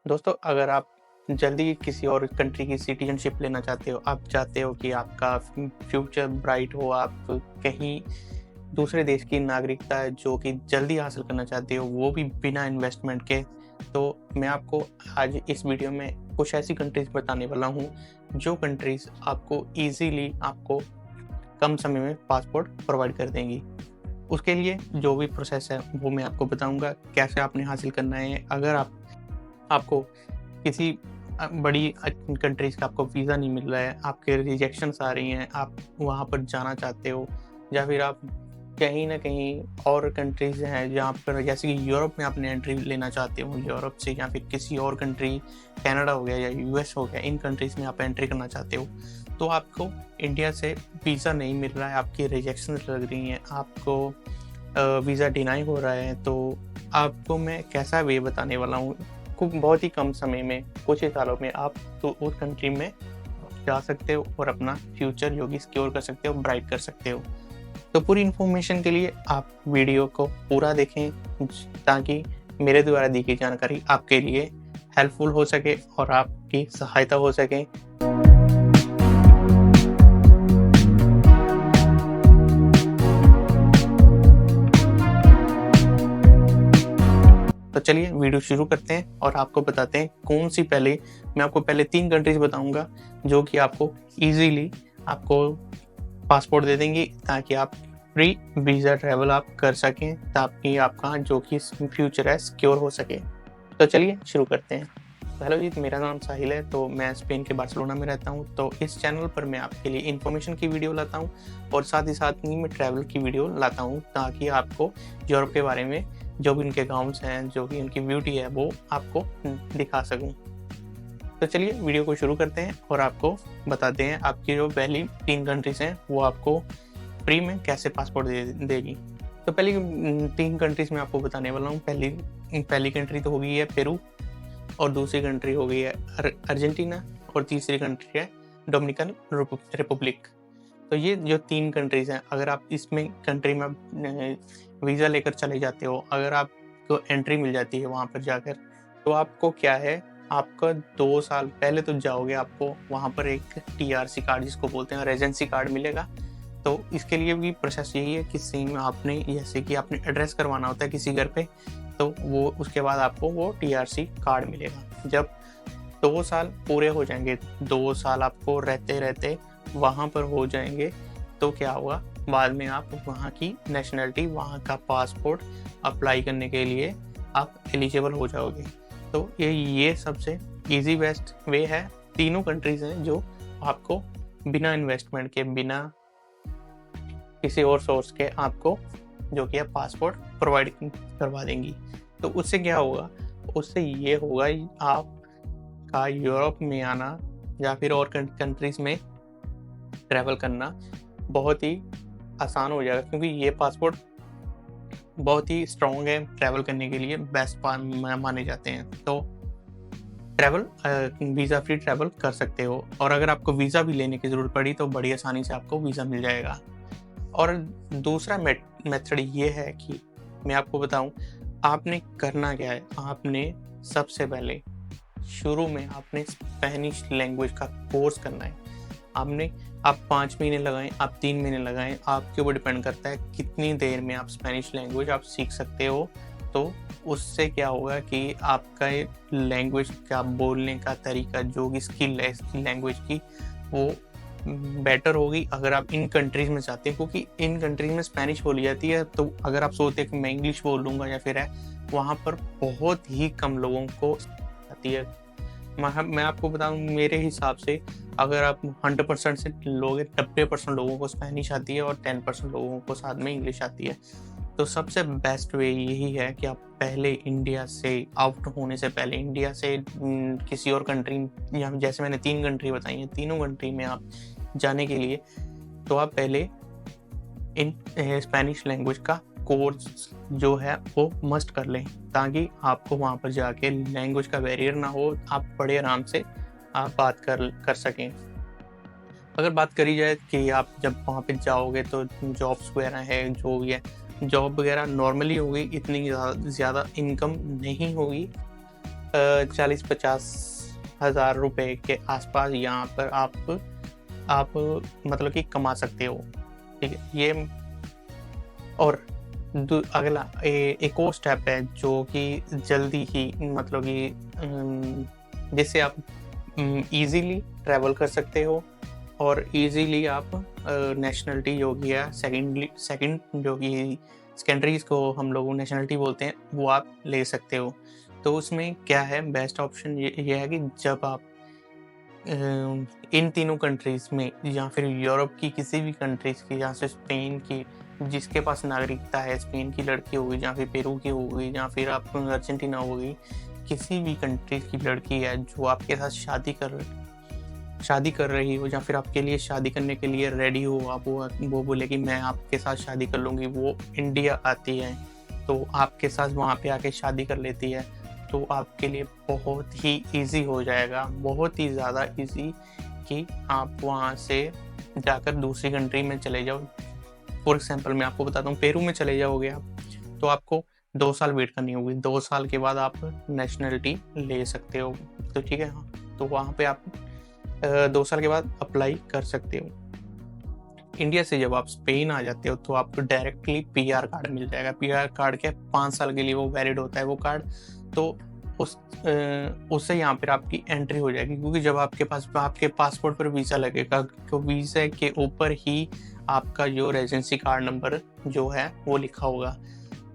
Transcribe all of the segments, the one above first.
दोस्तों, अगर आप जल्दी किसी और कंट्री की सिटीज़नशिप लेना चाहते हो, आप चाहते हो कि आपका फ्यूचर ब्राइट हो, आप कहीं दूसरे देश की नागरिकता है जो कि जल्दी हासिल करना चाहते हो, वो भी बिना इन्वेस्टमेंट के, तो मैं आपको आज इस वीडियो में कुछ ऐसी कंट्रीज़ बताने वाला हूँ, जो कंट्रीज़ आपको ईज़िली आपको कम समय में पासपोर्ट प्रोवाइड कर देंगी। उसके लिए जो भी प्रोसेस है, वो मैं आपको बताऊँगा, कैसे आपने हासिल करना है। अगर आपको किसी बड़ी कंट्रीज़ का आपको वीज़ा नहीं मिल रहा है, आपके रिजेक्शंस आ रही हैं, आप वहाँ पर जाना चाहते हो, या फिर आप कहीं न कहीं और कंट्रीज़ हैं जहाँ पर जैसे कि यूरोप में आपने एंट्री लेना चाहते हो, यूरोप से या फिर किसी और कंट्री, कनाडा हो गया या यूएस हो गया, इन कंट्रीज़ में आप एंट्री करना चाहते हो, तो आपको इंडिया से वीज़ा नहीं मिल रहा है, आपकी रिजेक्शंस लग रही हैं, आपको वीज़ा डिनाई हो रहा है, तो आपको मैं कैसा वे बताने वाला हूँ। खूब बहुत ही कम समय में, कुछ ही सालों में आप तो उस कंट्री में जा सकते हो और अपना फ्यूचर जो कि सिक्योर कर सकते हो, ब्राइट कर सकते हो। तो पूरी इन्फॉर्मेशन के लिए आप वीडियो को पूरा देखें, ताकि मेरे द्वारा दी गई जानकारी आपके लिए हेल्पफुल हो सके और आपकी सहायता हो सके। तो चलिए वीडियो शुरू करते हैं और आपको बताते हैं कौन-सी पहले मैं आपको पहले 3 कंट्रीज़ बताऊँगा, जो कि आपको ईज़िली आपको पासपोर्ट दे देंगी, ताकि आप फ्री वीज़ा ट्रैवल आप कर सकें, ताकि आपका जो कि फ्यूचर है सिक्योर हो सके। तो चलिए शुरू करते हैं। तो हेलो जी, मेरा नाम साहिल है, तो मैं स्पेन के बार्सिलोना में रहता हूँ। तो इस चैनल पर मैं आपके लिए इन्फॉर्मेशन की वीडियो लाता हूँ और साथ ही साथ में ट्रैवल की वीडियो लाता हूँ, ताकि आपको यूरोप के बारे में जो भी उनके गाँव्स हैं, जो भी उनकी ब्यूटी है, वो आपको दिखा सकूँ। तो चलिए वीडियो को शुरू करते हैं और आपको बताते हैं आपकी जो पहली 3 कंट्रीज़ हैं, वो आपको फ्री में कैसे पासपोर्ट देगी। तो पहली 3 कंट्रीज़ मैं आपको बताने वाला हूँ। पहली कंट्री तो हो गई है पेरू, और दूसरी कंट्री हो गई है अर्जेंटीना, और तीसरी कंट्री है डोमिनिकन रिपब्लिक। तो ये जो 3 कंट्रीज़ हैं, अगर आप इसमें कंट्री में वीज़ा लेकर चले जाते हो, अगर आपको एंट्री मिल जाती है वहाँ पर जाकर, तो आपको क्या है, आपका 2 साल पहले तो जाओगे, आपको वहाँ पर एक टीआरसी कार्ड जिसको बोलते हैं, रेज़िडेंसी कार्ड मिलेगा। तो इसके लिए भी प्रोसेस यही है कि सेम आपने जैसे कि आपने एड्रेस करवाना होता है किसी घर पे, तो वो उसके बाद आपको वो टीआरसी कार्ड मिलेगा। जब 2 साल पूरे हो जाएँगे, 2 साल आपको रहते-रहते वहाँ पर हो जाएँगे, तो क्या होगा, बाद में आप वहाँ की नेशनैलिटी, वहाँ का पासपोर्ट अप्लाई करने के लिए आप एलिजिबल हो जाओगे। तो ये सबसे ईज़ी बेस्ट वे है। तीनों कंट्रीज़ हैं जो आपको बिना इन्वेस्टमेंट के, बिना किसी और सोर्स के आपको जो कि है पासपोर्ट प्रोवाइड करवा देंगी। तो उससे क्या होगा, उससे ये होगा आपका यूरोप में आना या फिर और कंट्रीज़ में ट्रैवल करना बहुत ही आसान हो जाएगा, क्योंकि ये पासपोर्ट बहुत ही स्ट्रॉन्ग है, ट्रैवल करने के लिए बेस्ट माने जाते हैं। तो वीज़ा फ्री ट्रैवल कर सकते हो, और अगर आपको वीज़ा भी लेने की ज़रूरत पड़ी तो बड़ी आसानी से आपको वीज़ा मिल जाएगा। और दूसरा मेथड ये है कि मैं आपको बताऊं, आपने करना क्या है, आपने सबसे पहले शुरू में आपने स्पेनिश लैंग्वेज का कोर्स करना है। आप 5 महीने लगाएं, आप 3 महीने लगाएं, आपके ऊपर डिपेंड करता है कितनी देर में आप स्पेनिश लैंग्वेज आप सीख सकते हो। तो उससे क्या होगा कि आपका लैंग्वेज का बोलने का तरीका, जो भी स्किल है इसकी लैंग्वेज की, वो बेटर होगी अगर आप इन कंट्रीज़ में जाते हैं, क्योंकि इन कंट्रीज़ में स्पेनिश बोली जाती है। तो अगर आप सोचते हैं कि मैं इंग्लिश बोल लूँगा या फिर है, वहाँ पर बहुत ही कम लोगों को आती है। मैं आपको बताऊँ, मेरे हिसाब से अगर आप 100% से लोगे, 90% लोगों को स्पेनिश आती है और 10% लोगों को साथ में इंग्लिश आती है। तो सबसे बेस्ट वे यही है कि आप पहले इंडिया से आउट होने से पहले, इंडिया से किसी और कंट्री, या जैसे मैंने 3 कंट्री बताई हैं, तीनों कंट्री में आप जाने के लिए, तो आप पहले इन स्पेनिश लैंग्वेज का कोर्स जो है वो मस्ट कर लें, ताकि आपको वहाँ पर जाके लैंग्वेज का बैरियर ना हो, आप बड़े आराम से आप बात कर सकें। अगर बात करी जाए कि आप जब वहाँ पे जाओगे तो जॉब्स वगैरह है, जो भी है, जॉब वगैरह नॉर्मली होगी, इतनी ज़्यादा इनकम नहीं होगी, 40-50 हज़ार रुपए के आसपास यहाँ पर आप मतलब कि कमा सकते हो। ठीक है, ये और अगला एक और स्टेप है जो कि जल्दी ही मतलब कि जिससे आप इजीली ट्रैवल कर सकते हो और इजीली आप नेशनलिटी जो कि है सेकंड जो कि सेकेंडरीज को हम लोग नेशनलिटी बोलते हैं वो आप ले सकते हो। तो उसमें क्या है, बेस्ट ऑप्शन ये है कि जब आप इन तीनों कंट्रीज में या फिर यूरोप की किसी भी कंट्रीज की, जहाँ से स्पेन की जिसके पास नागरिकता है, स्पेन की लड़की होगी या फिर पेरू की होगी या फिर आप अर्जेंटीना होगी, किसी भी कंट्री की लड़की है जो आपके साथ शादी कर रही हो या फिर आपके लिए शादी करने के लिए रेडी हो, आप वो बोले कि मैं आपके साथ शादी कर लूँगी, वो इंडिया आती है तो आपके साथ वहाँ पे आके शादी कर लेती है, तो आपके लिए बहुत ही इजी हो जाएगा, बहुत ही ज़्यादा इजी कि आप वहाँ से जाकर दूसरी कंट्री में चले जाओ। फॉर एग्जाम्पल मैं आपको बताता हूँ, पेरू में चले जाओगे आप तो आपको 2 साल वेट करनी होगी, 2 साल के बाद आप नेशनलिटी ले सकते हो। तो ठीक है, हाँ, तो वहाँ पे आप 2 साल के बाद अप्लाई कर सकते हो। इंडिया से जब आप स्पेन आ जाते हो तो आपको डायरेक्टली पीआर कार्ड मिल जाएगा। पीआर कार्ड के 5 साल के लिए वो वैलिड होता है वो कार्ड, तो उससे यहाँ पर आपकी एंट्री हो जाएगी, क्योंकि जब आपके पासपोर्ट पर वीज़ा लगेगा तो वीज़ा के ऊपर ही आपका जो रेजिडेंसी कार्ड नंबर जो है वो लिखा होगा।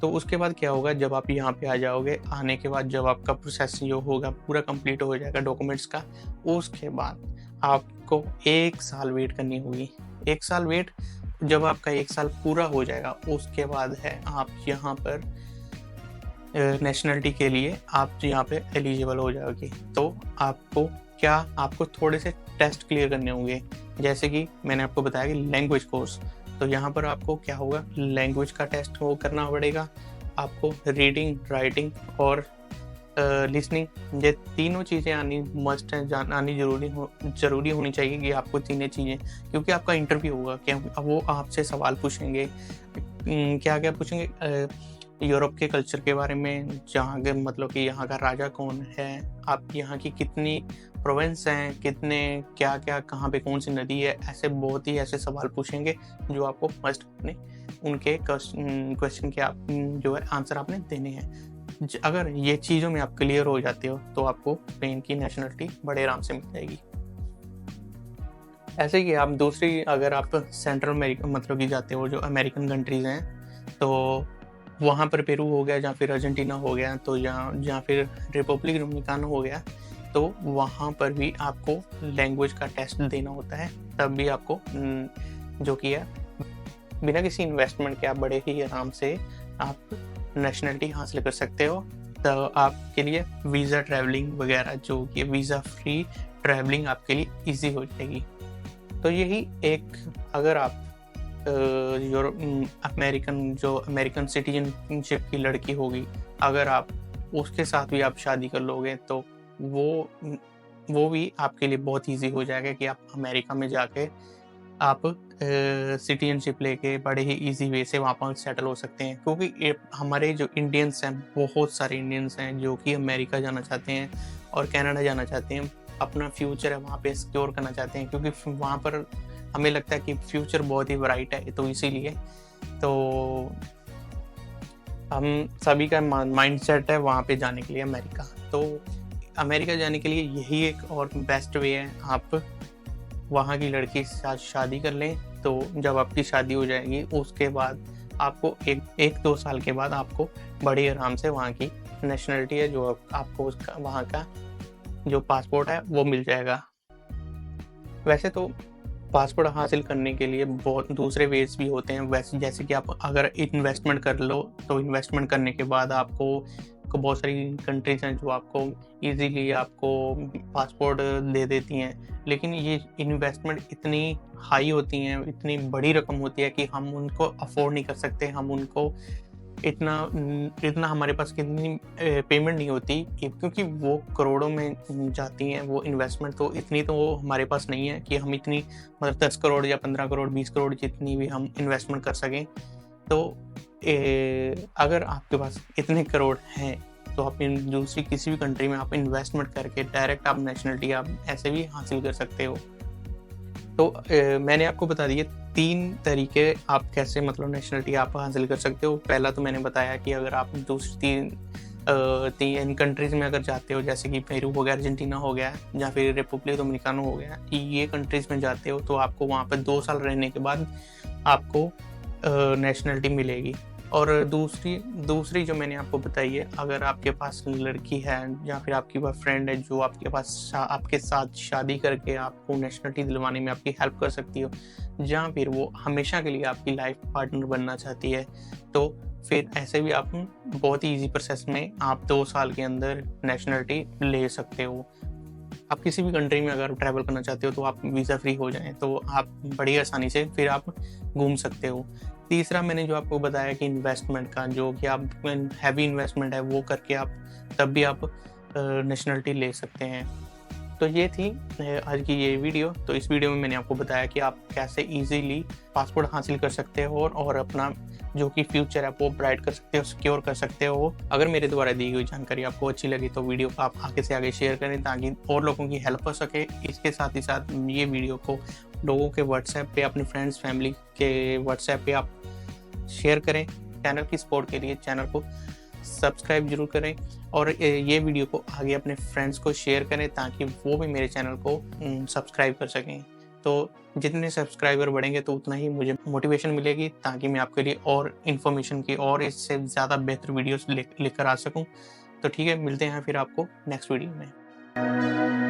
तो उसके बाद क्या होगा, जब आप यहाँ पे आ जाओगे, आने के बाद जब आपका प्रोसेस जो होगा पूरा कंप्लीट हो जाएगा डॉक्यूमेंट्स का, उसके बाद आपको 1 साल वेट करनी होगी। 1 साल वेट, जब आपका 1 साल पूरा हो जाएगा उसके बाद है आप यहाँ पर नेशनलिटी के लिए आप यहाँ पे एलिजिबल हो जाओगे। तो आपको थोड़े से टेस्ट क्लियर करने होंगे, जैसे कि मैंने आपको बताया कि लैंग्वेज कोर्स, तो यहाँ पर आपको क्या होगा, लैंग्वेज का टेस्ट वो करना पड़ेगा आपको। रीडिंग, राइटिंग और लिसनिंग, ये तीनों चीज़ें आनी मस्ट है, आनी जरूरी होनी चाहिए कि आपको तीनों चीज़ें, क्योंकि आपका इंटरव्यू होगा, क्या वो आपसे सवाल पूछेंगे, क्या क्या पूछेंगे, यूरोप के कल्चर के बारे में, जहाँ के मतलब कि यहाँ का राजा कौन है, आप यहाँ की कितनी प्रोविंस हैं, कितने क्या क्या कहाँ पे कौन सी नदी है, ऐसे बहुत ही ऐसे सवाल पूछेंगे जो आपको मस्ट अपने उनके क्वेश्चन के आप जो है आंसर आपने देने हैं। अगर ये चीज़ों में आप क्लियर हो जाते हो तो आपको स्पेन की नेशनलिटी बड़े आराम से मिल जाएगी। ऐसे ही आप दूसरी, अगर आप सेंट्रल अमेरिका मतलब कि जाते हो जो अमेरिकन कंट्रीज़ हैं, तो वहाँ पर पेरू हो गया या फिर अर्जेंटीना हो गया, तो या फिर रिपब्लिक डोमिनिकाना हो गया, तो वहाँ पर भी आपको लैंग्वेज का टेस्ट देना होता है। तब भी आपको जो कि है बिना किसी इन्वेस्टमेंट के आप बड़े ही आराम से आप नेशनलिटी हासिल कर सकते हो। तो आपके लिए वीज़ा ट्रैवलिंग वगैरह जो कि वीज़ा फ्री ट्रैवलिंग आपके लिए इजी हो जाएगी। तो यही एक, अगर आप अमेरिकन सिटीजनशिप की लड़की होगी, अगर आप उसके साथ भी आप शादी कर लोगे तो वो भी आपके लिए बहुत इजी हो जाएगा कि आप अमेरिका में जाके आप सिटीजनशिप लेके बड़े ही इजी वे से वहाँ पर सेटल हो सकते हैं। क्योंकि हमारे जो इंडियंस हैं, बहुत सारे इंडियंस हैं जो कि अमेरिका जाना चाहते हैं और कनाडा जाना चाहते हैं, अपना फ्यूचर है वहाँ पे सिक्योर करना चाहते हैं, क्योंकि वहाँ पर हमें लगता है कि फ्यूचर बहुत ही ब्राइट है। तो इसीलिए तो हम सभी का माइंड सेट है वहाँ पे जाने के लिए अमेरिका। तो अमेरिका जाने के लिए यही एक और बेस्ट वे है, आप वहाँ की लड़की के साथ शादी कर लें। तो जब आपकी शादी हो जाएगी उसके बाद आपको एक 2 साल के बाद आपको बड़ी आराम से वहाँ की नेशनलिटी है जो आपको उसका वहाँ का जो पासपोर्ट है वो मिल जाएगा। वैसे तो पासपोर्ट हासिल करने के लिए बहुत दूसरे वेज भी होते हैं, वैसे जैसे कि आप अगर इन्वेस्टमेंट कर लो तो इन्वेस्टमेंट करने के बाद आपको बहुत सारी कंट्रीज हैं जो आपको इजीली आपको पासपोर्ट दे देती हैं, लेकिन ये इन्वेस्टमेंट इतनी हाई होती हैं, इतनी बड़ी रकम होती है कि हम उनको अफोर्ड नहीं कर सकते, हम उनको इतना हमारे पास कितनी पेमेंट नहीं होती, क्योंकि वो करोड़ों में जाती हैं वो इन्वेस्टमेंट, तो इतनी तो वो हमारे पास नहीं है कि हम इतनी मतलब 10 करोड़ या 15 करोड़ 20 करोड़ जितनी भी हम इन्वेस्टमेंट कर सकें। तो अगर आपके पास इतने करोड़ हैं तो आप इन दूसरी किसी भी कंट्री में आप इन्वेस्टमेंट करके डायरेक्ट आप नेशनलिटी आप ऐसे भी हासिल कर सकते हो। तो मैंने आपको बता दिए 3 तरीके आप कैसे मतलब नेशनलिटी आप हासिल कर सकते हो। पहला तो मैंने बताया कि अगर आप दूसरी 3 कंट्रीज़ में अगर जाते हो, जैसे कि पेरू हो गया, अर्जेंटीना हो गया या फिर रिपब्लिक डोमिनिकानो हो गया, ये कंट्रीज़ में जाते हो तो आपको वहाँ पर 2 साल रहने के बाद आपको नेशनलिटी मिलेगी। और दूसरी जो मैंने आपको बताई है, अगर आपके पास लड़की है या फिर आपकी फ्रेंड है जो आपके साथ शादी करके आपको नेशनलिटी दिलवाने में आपकी हेल्प कर सकती हो, या फिर वो हमेशा के लिए आपकी लाइफ पार्टनर बनना चाहती है, तो फिर ऐसे भी आप बहुत ही ईजी प्रोसेस में आप 2 साल के अंदर नेशनलिटी ले सकते हो। आप किसी भी कंट्री में अगर ट्रैवल करना चाहते हो तो आप वीज़ा फ्री हो जाएँ, तो आप बड़ी आसानी से फिर आप घूम सकते हो। तीसरा मैंने जो आपको बताया कि इन्वेस्टमेंट का, जो कि आप हैवी इन्वेस्टमेंट है वो करके आप तब भी आप नेशनलिटी ले सकते हैं। तो ये थी आज की ये वीडियो। तो इस वीडियो में मैंने आपको बताया कि आप कैसे ईज़िली पासपोर्ट हासिल कर सकते हो और अपना जो कि फ्यूचर है वो ब्राइट कर सकते हो, सिक्योर कर सकते हो। अगर मेरे द्वारा दी गई जानकारी आपको अच्छी लगी तो वीडियो को आप आगे से आगे शेयर करें ताकि और लोगों की हेल्प हो सके। इसके साथ ही साथ ये वीडियो को लोगों के व्हाट्सएप पे, अपने फ्रेंड्स फैमिली के व्हाट्सएप पे आप शेयर करें। चैनल की सपोर्ट के लिए चैनल को सब्सक्राइब जरूर करें और ये वीडियो को आगे अपने फ्रेंड्स को शेयर करें ताकि वो भी मेरे चैनल को सब्सक्राइब कर सकें। तो जितने सब्सक्राइबर बढ़ेंगे तो उतना ही मुझे मोटिवेशन मिलेगी ताकि मैं आपके लिए और इन्फॉर्मेशन की और इससे ज़्यादा बेहतर वीडियोस लेकर आ सकूं। तो ठीक है, मिलते हैं फिर आपको नेक्स्ट वीडियो में।